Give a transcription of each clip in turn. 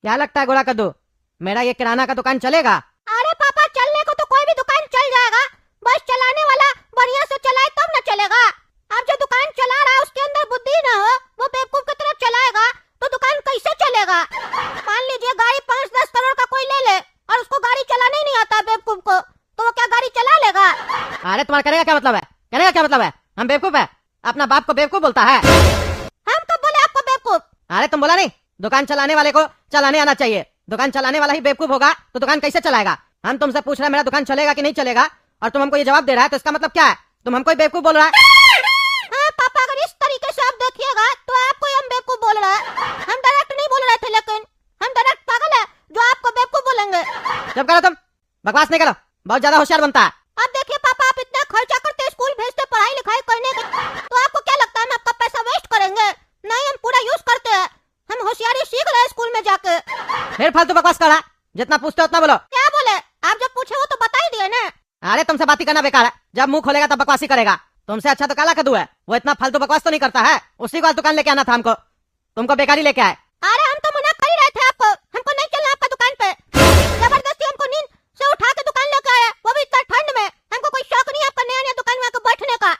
क्या लगता है गोला कद्दू, मेरा ये किराना का दुकान चलेगा? अरे पापा, चलने को तो कोई भी दुकान चल जाएगा, बस चलाने वाला बढ़िया से चलाए तब न चलेगा। अब जो दुकान चला रहा है उसके अंदर बुद्धि न हो, वो बेवकूफ की तरह चलाएगा तो दुकान कैसे चलेगा? मान लीजिए गाड़ी 5-10 करोड़ का कोई ले ले और उसको गाड़ी चलाना ही नहीं आता बेवकूफ को, तो वो क्या गाड़ी चला लेगा? अरे तुम्हारा कहने का क्या मतलब है? कहने का क्या मतलब है? हम बेवकूफ है? अपना बाप को बेवकूफ बोलता है? हम तो बोले आपको बेवकूफ। अरे तुम बोला नहीं, दुकान चलाने वाले को चलाने आना चाहिए। दुकान चलाने वाला ही बेवकूफ होगा तो दुकान कैसे चलाएगा? हम तुमसे पूछ रहे हैं मेरा दुकान चलेगा कि नहीं चलेगा, और तुम हमको ये जवाब दे रहा है, तो इसका मतलब क्या है? तुम हमको बेवकूफ बोल रहा है? हाँ पापा, अगर इस तरीके से आप देखिएगा तो आपको हम बेवकूफ बोल रहे हैं। हम डायरेक्ट नहीं बोल रहे थे, लेकिन हम डायरेक्ट पागल है जो आपको बेवकूफ बोलेंगे। जब करो तुम बकवास नहीं करो, बहुत ज्यादा होशियार बनता है। अब देखिए पापा, आप इतना खर्चा करते, स्कूल भेजते, पढ़ाई लिखाई करने के, तो आपको क्या लगता है हम आपका पैसा वेस्ट करेंगे? नहीं, हम पूरा यूज करते हैं, हम होशियारी सीख रहे हैं स्कूल में जाके। फिर फालतू बकवास कर रहा है, जितना पूछते हो उतना बोलो। क्या बोले? आप जब पूछे वो तो बता ही दिए ना। अरे तुमसे बात ही करना बेकार है, जब मुंह खोलेगा तब बकवासी करेगा। तुमसे अच्छा तो काला कद्दू है, वो इतना फालतू बकवास तो नहीं करता है। उसी को आज दुकान लेके आना था हमको, तुमको बेकारी लेके आए। अरे हम तो मना कर ही रहे थे आपको, हमको नहीं चलना आपका दुकान पे। जबरदस्ती हमको नींद से उठा के दुकान लेके आए, वो भी इतना ठंड में। हमको कोई शौक नहीं आपका नया नया दुकान में आके बैठने का।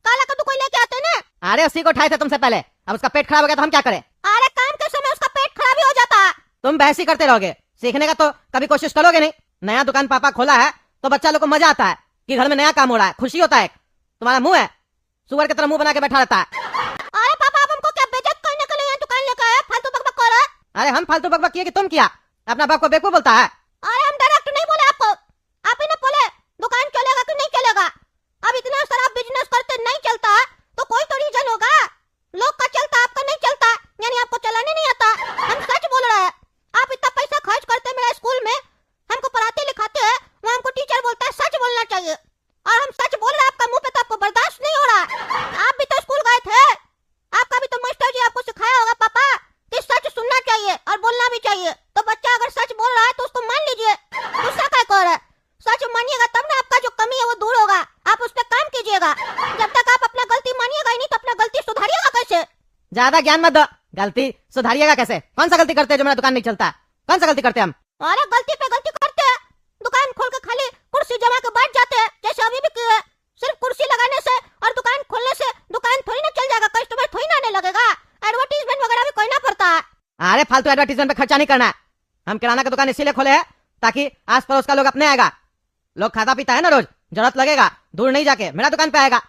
काला कद्दू कोई लेके आते ना। अरे उसी को उठाए थे तुमसे पहले, अब उसका पेट खराब हो गया तो हम क्या करें? अरे काम के समय उसका पेट खराब ही हो जाता। तुम बहस ही करते रहोगे, सीखने का तो कभी कोशिश करोगे नहीं। नया दुकान पापा खोला है तो बच्चा लोग को मजा आता है कि घर में नया काम हो रहा है, खुशी होता है। तुम्हारा मुंह है सुअर की तरह मुंह बना के बैठा रहता है। अरे पापा, आप हमको क्या बेइज्जत करने के लिए यहाँ दुकान लेके आए? फालतू बकबक कर रहे हैं। अरे हम फालतू बकबक किए कि तुम किया? अपना बाप को बेवकूफ बोलता है। अरे हम डायरेक्ट नहीं बोले आपको, आप ही ने बोले दुकान चलेगा कि नहीं चलेगा। अब इतना सारा बिजनेस करते नहीं चलता तो कोई तो रीजन होगा। लोग का चलता, आपका नहीं चलता, यानी आपको चलाने नहीं आता। हम सच बोल रहे हैं। आप इतना पैसा खर्च करते हैं मेरे स्कूल में, हमको पढ़ाते लिखाते हैं, वहाँ हमको टीचर बोलता है सच बोलना चाहिए, और हम सच बोल रहे हैं। आपका मुंह पे तो आपको बर्दाश्त नहीं हो रहा। आप भी तो स्कूल गए थे, आपका भी तो मास्टर जी आपको सिखाया होगा पापा कि सच सुनना चाहिए और बोलना भी चाहिए। तो बच्चा अगर सच बोल रहा है तो उसको मान लीजिए, गुस्सा क्या कर रहा है? सच मानिएगा तब ना आपका जो कमी है वो दूर होगा, आप उस पर काम कीजिएगा। जब तक आप अपना गलती मानिएगा ही नहीं तो अपना गलती सुधारिएगा कैसे? ज्यादा ज्ञान मत दो, गलती सुधारिएगा कैसे? कौन सा गलती करते हैं जो मेरा दुकान नहीं चलता? कौन सा गलती करते हैं हम? अरे गलती पे गलती करते हैं, दुकान खोल के खाली कुर्सी जमा के बैठ जाते हैं, जैसे अभी भी किए। सिर्फ कुर्सी लगाने से और दुकान खोलने से दुकान थोड़ी ना चल जाएगा, कस्टमर थोड़ी ना आने लगेगा। एडवर्टीजमेंट वगैरह भी करना पड़ता है। अरे फालतू एडवर्टीजमेंट पे खर्चा नहीं करना है। हम किराना का दुकान इसीलिए खोले है ताकि आस पड़ोस का लोग अपने आएगा। लोग खाता पीता है ना रोज, जरूरत लगेगा दूर नहीं जाके मेरा दुकान पे आएगा।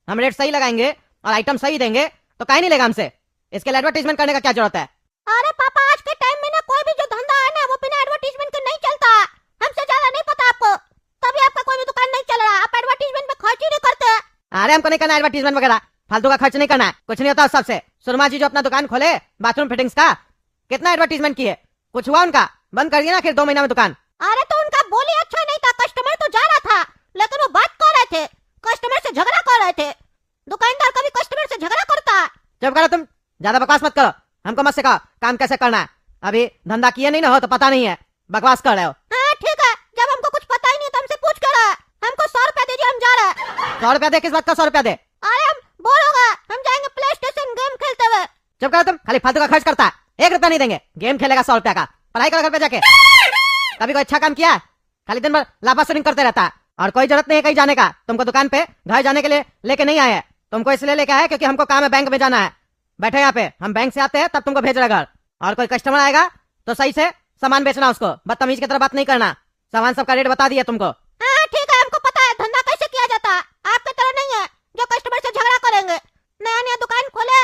हम रेट सही लगाएंगे और आइटम सही देंगे तो कहीं नहीं लेगा हमसे। इसके लिए एडवर्टीजमेंट करने का क्या जरूरत है? अरे पापा, आज के टाइम में ना कोई भी जो धंधा है ना वो बिना एडवर्टीजमेंट के नहीं चलता। हमसे ज्यादा नहीं पता आपको, तभी आपका कोई भी दुकान नहीं चल रहा। आप एडवर्टीजमेंट पे खर्च ही नहीं करते। अरे हमको नहीं करना एडवर्टीजमेंट वगैरह, फालतू का खर्च नहीं करना है। कुछ नहीं होता उस सबसे। सुरमा जी जो अपना दुकान खोले बाथरूम फिटिंग्स का, कितना एडवर्टीजमेंट किए, कुछ हुआ उनका? बंद कर दिया ना फिर 2 महीना में दुकान। अरे तो उनका बोली अच्छा नहीं था, कस्टमर तो जा रहा था, लेकिन वो बात कर रहे थे, कस्टमर से झगड़ा कर रहे थे। दुकानदार कभी कस्टमर से झगड़ा करता है? जब करो तुम, ज्यादा बकवास मत करो, हमको मत सिखाओ काम कैसे करना है। अभी धंधा किए नहीं ना हो तो पता नहीं है, बकवास कर रहे हो। हाँ ठीक है, जब हमको कुछ पता ही नहीं तो हमसे पूछ कर रहा है। हमको 100 रुपया दीजिए, हम जा रहे हैं। 100 रुपया दे? किस बात का 100 रुपया दे? अरे हम बोलोगे, हम जाएंगे प्ले स्टेशन गेम खेलते हुए। जब करो तुम, खाली फालतू का खर्च करता है। 1 रुपया नहीं देंगे, गेम खेलेगा 100 रुपया का। पढ़ाई करो घर पे जाके। कभी कोई अच्छा काम किया? खाली दिन भर लापा सुनिंग करते रहता है और कोई जरूरत नहीं है कहीं जाने का। तुमको दुकान पे घर जाने के लिए लेके नहीं आए हैं, तुमको इसलिए लेके आए क्योंकि हमको काम है, बैंक में जाना है। बैठे यहाँ पे, हम बैंक से आते हैं तब तुमको भेज रहे घर। और कोई कस्टमर आएगा तो सही से सामान बेचना, उसको बदतमीज की तरह बात नहीं करना। सामान सबका रेट बता दिया तुमको। हाँ ठीक है, हमको पता है धंधा कैसे किया जाता है। आपके तरह नहीं है जो कस्टमर से झगड़ा करेंगे। नया नया दुकान खोले,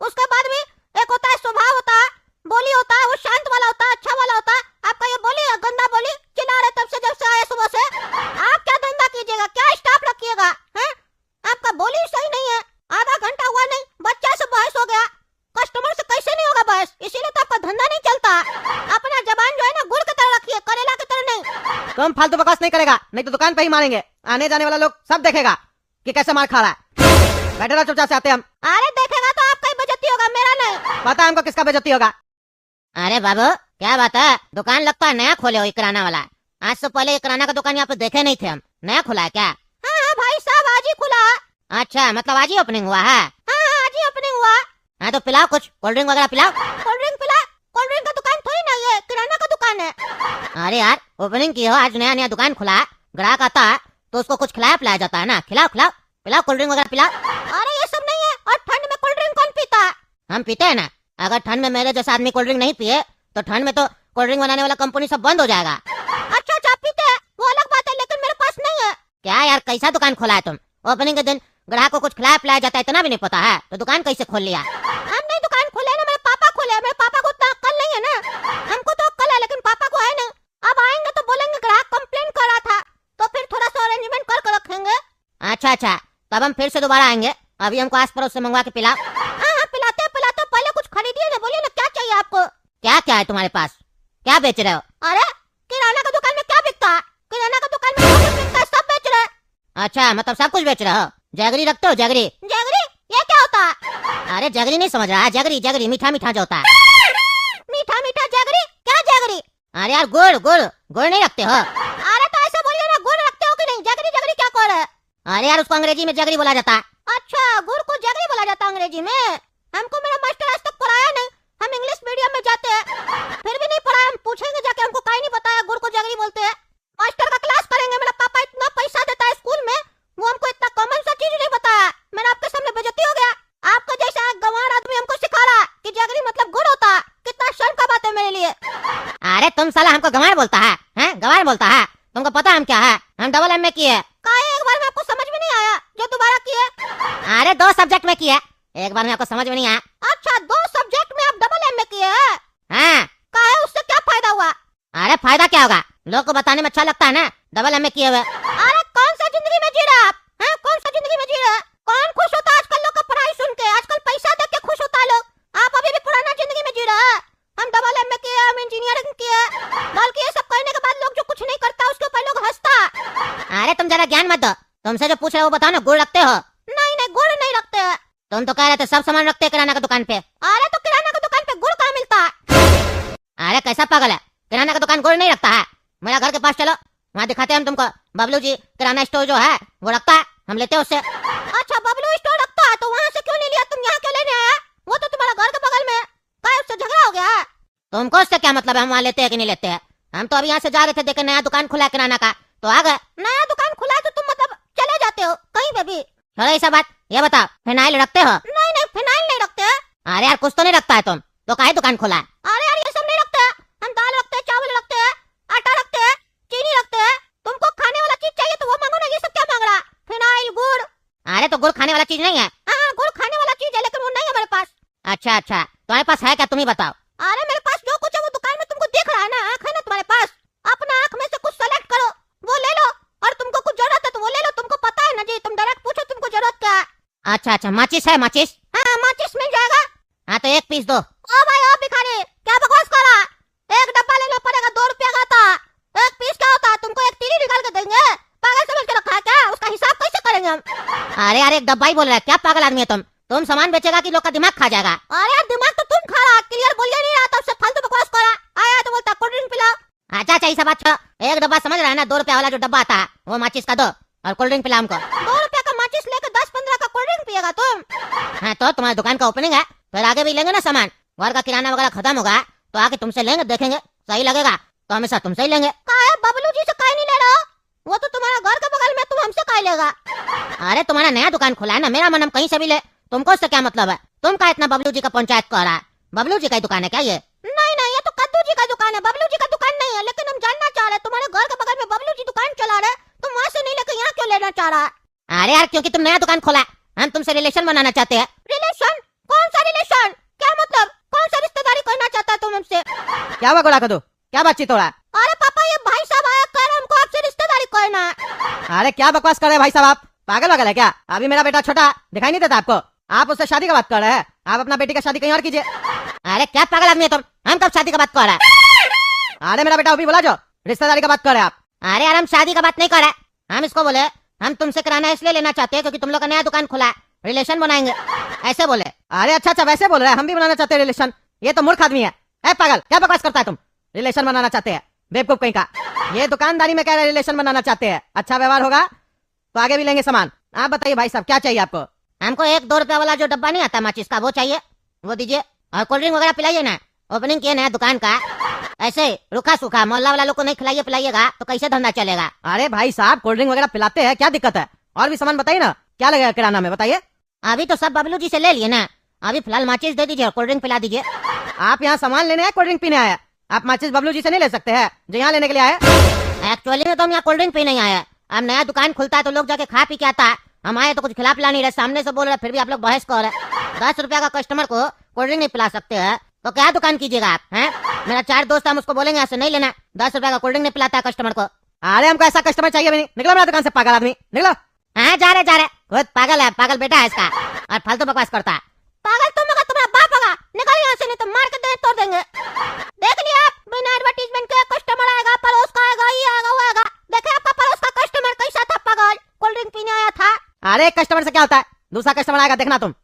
उसके बाद भी एक होता है स्वभाव, होता है बोली, होता है वो शांत वाला होता है, अच्छा वाला होता है। आपका ये बोली है गंदा बोली, चिल्ला रहे तब से जब से आए सुबह से। आप क्या धंधा कीजिएगा, क्या स्टाफ रखिएगा? हैं, आपका बोली सही नहीं है। आधा घंटा हुआ नहीं, बच्चा से बहस हो गया, कस्टमर से कैसे नहीं होगा बहस? इसीलिए तो आपका धंधा नहीं चलता। अपना जबान जो है ना गुड़ की तरह रखिए, करेला की तरह नहीं। तुम फालतू बकवास नहीं करेगा, नहीं तो दुकान पे ही मारेंगे। आने जाने वाला लोग सब देखेगा कि कैसे मार खा रहा है। बैठे रहो चुपचाप से, आते हम। अरे देखेगा तो आपका ही बेइज्जती होगा, मेरा नहीं। पता है हमको किसका बेइज्जती होगा। अरे बाबू, क्या बात है? दुकान लगता है नया खोले हो, ये किराना वाला। आज से पहले ये किराना का दुकान यहाँ पे देखे नहीं थे हम। नया खुला है क्या? हाँ भाई साहब, आज ही खुला है। अच्छा, मतलब आज ही ओपनिंग हुआ है? हाँ आज ही ओपनिंग हुआ। हाँ तो पिलाओ कुछ, कोल्ड ड्रिंक वगैरह पिलाओ। कोल्ड ड्रिंक पिला? कोल्ड ड्रिंक का दुकान थोड़ी ना ये अरे यार ओपनिंग की हो, आज नया नया दुकान खुला है, ग्राहक आता है तो उसको कुछ खिलाया पिलाया जाता है ना। खिलाओ खिलाओ, पिलाओ, कोल्ड ड्रिंक वगैरह पिलाओ। अरे ये सब नहीं है, और ठंड में कोल्ड ड्रिंक कौन पीता है? हम पीते हैं ना। अगर ठंड में मेरे जैसा आदमी कोल्ड ड्रिंक नहीं पिए तो ठंड में तो कोल्ड ड्रिंक बनाने वाला कंपनी सब बंद हो जाएगा। अच्छा अच्छा पीते हैं, वो अलग बात है, लेकिन मेरे पास नहीं है। क्या यार, कैसा दुकान खोला है तुम? ओपनिंग के दिन ग्राहक को कुछ खिलाया पिलाया जाता है, इतना भी नहीं पता है तो दुकान कैसे खोल लिया? हम नहीं दुकान खोले ना, मेरे पापा खोले हैं। मेरे पापा को उतना अक्ल नहीं है ना। हमको तो अक्ल है लेकिन पापा को है नहीं। अब आएंगे तो बोलेंगे ग्राहक कंप्लेन कर रहा था, तो फिर थोड़ा सा अरेंजमेंट करके रखेंगे। अच्छा अच्छा, तब हम फिर से दोबारा आएंगे। अभी हमको आस पड़ोस से मंगवा के पिलाओ। हाँ हाँ पिलाते पिलाते, पहले कुछ खरीदिए ना, बोलिए ना क्या चाहिए आपको। क्या क्या है तुम्हारे पास? क्या बेच रहे हो? अरे किराना का दुकान में क्या बिकता है? किराना का दुकान में सब कुछ बिकता है, सब बेच रहे हैं। अच्छा, मतलब सब कुछ बेच रहे हो? जगरी रखते हो? जगरी? जगरी ये क्या होता है? अरे जगरी नहीं समझ रहा है? जगरी जगरी मीठा मीठा जो होता है। मीठा मीठा जगरी? क्या जगरी? अरे यार गुड़ गुड़ गुड़ नहीं रखते हो? अरे तो ऐसे बोलिए ना, गुड़ रखते हो कि नहीं? जगरी जगरी क्या कर रहे हैं? अरे यार उसको अंग्रेजी में जगरी बोला जाता है। अच्छा, गुड़ को जगरी बोला जाता है अंग्रेजी में? हमको मेरा मास्टर आज तक पढ़ाया नहीं। हम इंग्लिश मीडियम में जाते हैं, फिर भी नहीं पढ़ाया। हम पूछेंगे जाके, हमको कहीं नहीं बताया गुड़ को जगरी बोलते हैं। मास्टर का क्लास करेंगे, मेरा पापा इतना पैसा देता है स्कूल में, वो हमको इतना कॉमन सा चीज नहीं बताया। मेरा आपके सामने बेइज्जती हो गया। आपका जैसा गंवार आदमी हमको सिखा रहा है कि जगरी मतलब गुड़ होता है। कितना शर्म का बात है मेरे लिए। अरे तुम साला हमको गंवार बोलता है? हैं, गंवार बोलता है? तुमको पता हम क्या है? हम डबल एम में किए। काहे एक बार में आपको समझ में नहीं आया जो दोबारा किए? अरे 2 सब्जेक्ट में किए, एक बार में आपको समझ में नहीं आया। अच्छा, 2 सब्जेक्ट में आप डबल एम में किए हैं? हाँ। काहे, उससे क्या फायदा हुआ? अरे फायदा क्या होगा, लोग को बताने में अच्छा लगता है ना, डबल एम में किए हुए। अरे कौन सा जिंदगी में जी रहे हैं आप? हैं, कौन सा जिंदगी में जी रहे हैं? कौन खुश होता है आजकल लोग का पढ़ाई सुन के? आजकल पैसा देख के खुश होता है लोग। आप अभी भी पुराना जिंदगी में जी रहे हैं। हम डबल एम में किए, हम इंजीनियरिंग किए, बल्कि ये सब करने के बाद लोग जो कुछ नहीं करता उसके ऊपर लोग हंसता है। अरे तुम जरा ज्ञान मत दो, तुमसे जो पूछ रहे हो वो बताओ ना, गुड़ रखते हो? नहीं नहीं, गुड़ नहीं रखते हैं। तुम तो कह रहे थे सब सामान रखते हैं किराना का दुकान पे। अरे तो किराना का दुकान पे गुड़ कहाँ मिलता है? अरे कैसा पागल है, किराना का दुकान गुड़ नहीं रखता है। मेरा घर के पास चलो, वहाँ दिखाते हैं हम तुमको। बबलू जी किराना स्टोर जो है वो रखता है, हम लेते हैं उससे। अच्छा, बबलू स्टोर रखता है, तो वहाँ से क्यों नहीं लिया? तुम यहाँ क्यों लेने आया? वो तो तुम्हारा घर के बगल में है। क्या उससे झगड़ा हो गया है? तुमको उससे क्या मतलब है, हम वहाँ लेते हैं कि नहीं लेते हैं? हम तो अभी यहाँ से जा रहे थे, देखे नया दुकान खुला है किराना का, तो आ गए। नया दुकान खुला है तो तुम मतलब चले जाते हो कहीं पे भी? छोड़ो ये सब बात, ये बताओ फिनाइल रखते हो? नहीं नहीं, फिनाइल नहीं रखते हैं। अरे यार कुछ तो नहीं रखता है तुम, तो काहे दुकान खोला है? अरे यार ये सब नहीं रखते हैं। हम दाल रखते हैं, चावल रखते हैं, आटा रखते हैं, चीनी रखते हैं। तुमको खाने वाला चीज चाहिए तो वो मांगो ना। ये सब क्या मांग रहा? फिनाइल, गुड़? अरे तो गुड़ खाने वाला चीज नहीं है? हाँ, गुड़ खाने वाला चीज है, लेकिन वो नहीं है मेरे पास। अच्छा अच्छा, तुम्हारे पास है क्या, तुम ही बताओ। अरे मेरे पास जो कुछ है वो दुकान में तुमको दिख रहा है ना। आँख है ना तुम्हारे पास? अपना आँख में से कुछ सेलेक्ट करो, वो ले लो। और तुमको कुछ जरूरत है तो वो ले लो। तुमको पता है ना जी, तुम डायरेक्ट पूछो तुमको जरूरत क्या है। अच्छा अच्छा, माचिस है? माचिस? हाँ, माचिस मिल जाएगा। हाँ तो 1 पीस दो। ओ भाई, ओ भिखारी, क्या बकवास कर रहा? एक डब्बा लेना पड़ेगा, 2 रुपया का आता। 1 पीस क्या होता है? तुमको एक तीली निकाल के देंगे? पागल समझ के रखा है क्या? उसका हिसाब कैसे करेंगे हम? अरे यार एक डब्बा ही बोल रहा है, क्या पागल आदमी है तुम सामान बेचेगा कि लोग का दिमाग खा जाएगा? अरे यार दिमाग तो तुम खा रहा, क्लियर बोलिए नहीं रहा, तब से फालतू बकवास कर रहा। आया तो बोलता कोल्ड ड्रिंक पिलाओ। अच्छा अच्छा, ऐसा बात छोड़ो, एक डब्बा समझ रहा है ना, 2 रुपया वाला जो डब्बा आता है वो माचिस का दो, और कोल्ड ड्रिंक पिला हमको। 2 रुपया का माचिस लेके 10-15 का कोल्ड ड्रिंक पिएगा तुम? हाँ तो तुम्हारी दुकान का ओपनिंग है, फिर आगे भी लेंगे ना सामान। घर का किराना वगैरह खत्म होगा तो आके तुमसे लेंगे, देखेंगे सही लगेगा तो हमेशा तुमसे ही लेंगे। काहे बबलू जी से काहे नहीं ले रहे हो? वो तो तुम्हारा घर के बगल में, तुम हमसे काहे लेगा? अरे तुम्हारा नया दुकान खुला है ना, मेरा मन हम कहीं से भी ले, तुमको उससे क्या मतलब है? तुम का इतना बबलू जी का पंचायत कर रहा है? बबलू जी का ही दुकान है क्या ये? नहीं नहीं, ये तो कद्दू जी का दुकान है, बबलू जी का दुकान नहीं है। लेकिन हम जानना चाह रहे हैं, तुम्हारे घर के बगल में बबलू जी दुकान चला रहे, तुम वहाँ से नहीं लेकर यहाँ क्यों लेना चाह रहा है? अरे यार क्योंकि तुम नया दुकान खोला है, हम तुमसे रिलेशन बनाना चाहते हैं। रिलेशन? कौन सा रिलेशन? क्या मतलब? कौन सा रिश्तेदारी करना चाहता है तुम हमसे? क्या हुआ गोला कदू, क्या बातचीत हो रहा है? अरे पापा, ये भाई साहब आया, कह रहे हमको आपसे रिश्तेदारी करना है। अरे क्या बकवास कर रहे हैं भाई साहब, आप पागल वगल है क्या? अभी मेरा बेटा छोटा दिखाई नहीं देता आपको? आप उससे शादी का बात कर रहे हैं? आप अपना बेटी का शादी कहीं और कीजिए। अरे क्या पागल आदमी है तुम, हम कब शादी का बात कर रहे हैं? अरे मेरा बेटा अभी बोला जो रिश्तेदारी का बात कर रहे हैं आप। अरे यार हम शादी का बात नहीं कर रहे, हम इसको बोले हम तुमसे किराना इसलिए लेना चाहते हैं क्योंकि तुम लोग का नया दुकान खुला है, रिलेशन बनाएंगे, ऐसे बोले। अरे अच्छा अच्छा, वैसे बोल रहे हैं, हम भी बनाना चाहते हैं रिलेशन। ये तो मूर्ख आदमी है। ए पागल, क्या बकवास करता है तुम? रिलेशन बनाना चाहते हैं? बेवकूफ कहीं का। ये दुकानदारी में कह रहे रिलेशन बनाना चाहते हैं, अच्छा व्यवहार होगा तो आगे भी लेंगे सामान। आप बताइए भाई साहब, क्या चाहिए आपको? हमको 1-2 रुपया वाला जो डब्बा नहीं आता माचिस का, वो चाहिए, वो दीजिए, और कोल्ड ड्रिंक वगैरह पिलाइए ना, ओपनिंग किए नया दुकान का, ऐसे रुखा सूखा मोहल्ला वाला लोग को नहीं खिलाइए पिलाइएगा तो कैसे धंधा चलेगा? अरे भाई साहब, कोल्ड ड्रिंक वगैरह पिलाते हैं, क्या दिक्कत है? और भी सामान बताइए ना, क्या लगेगा किराना में, बताइए। अभी तो सब बबलू जी से ले लिए ना, अभी फिलहाल माचिस दे दीजिए, कोल्ड ड्रिंक पिला दीजिए। आप यहाँ सामान लेने आए, कोल्ड ड्रिंक पीने आए? आप माचिस बबलू जी से नहीं ले सकते हैं जो यहाँ लेने के लिए आए? एक्चुअली में तो हम यहाँ कोल्ड ड्रिंक पीने आए हैं। अब नया दुकान खुलता है तो लोग जाके खा पी के आता है, हम आए तो कुछ खिला पिला नहीं रहे, सामने से बोल रहे, फिर भी आप लोग बहस कर रहे। 10 रुपया का कस्टमर को कोल्ड ड्रिंक नहीं पिला सकते हैं तो क्या दुकान कीजिएगा आप? हैं? मेरा 4 दोस्त है, हम उसको बोलेंगे ऐसे नहीं लेना, 10 रुपया का कोल्ड ड्रिंक नहीं पिलाता है कस्टमर को। अरे हमको ऐसा कस्टमर चाहिए भी नहीं, निकलो मेरा दुकान से पागल आदमी, निकलो। हाँ जा रहे खुद पागल है, पागल बेटा है इसका, और फालतू बकवास करता है। पागल तुम होगा, तुम्हारा बाप होगा। निकल यहाँ से नहीं तो मार के दे तोड़ देंगे। देख लिया आप, बिना एडवर्टीजमेंट के कस्टमर आएगा, पड़ोस का आएगा, ये आएगा वो आएगा। देखे आपका पड़ोस का कस्टमर कैसा था, पागल कोल्ड ड्रिंक पीने आया था। अरे कस्टमर से क्या होता है, दूसरा कस्टमर आएगा देखना तुम।